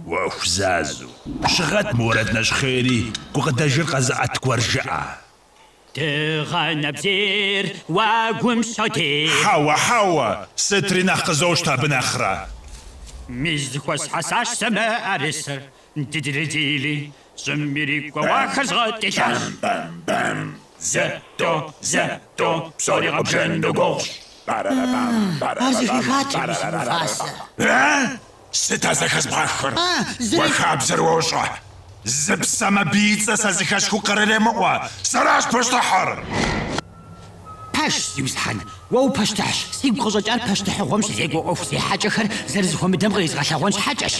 وخزازو شغت موردنا شخيري وقداجر قزعت كورجعه تغنى بزير واقوم صوتي حوا ستري نخزوشتا بنخرة مزخوس حساش سما أرسر تدرجيلي سميري قواخز غتشاش زتو بصوري غبشندو غوش ستازخز بخر وخاب زروشة زبسما بيتزا سازخش خو قرر مقوى سراش بشتحر باش سيوسحن وو باشتحش سيب خزوجان باشتح ومش زيقو أوف سي حاجة خر زرزخو مدم غيز غشا وانش حاجش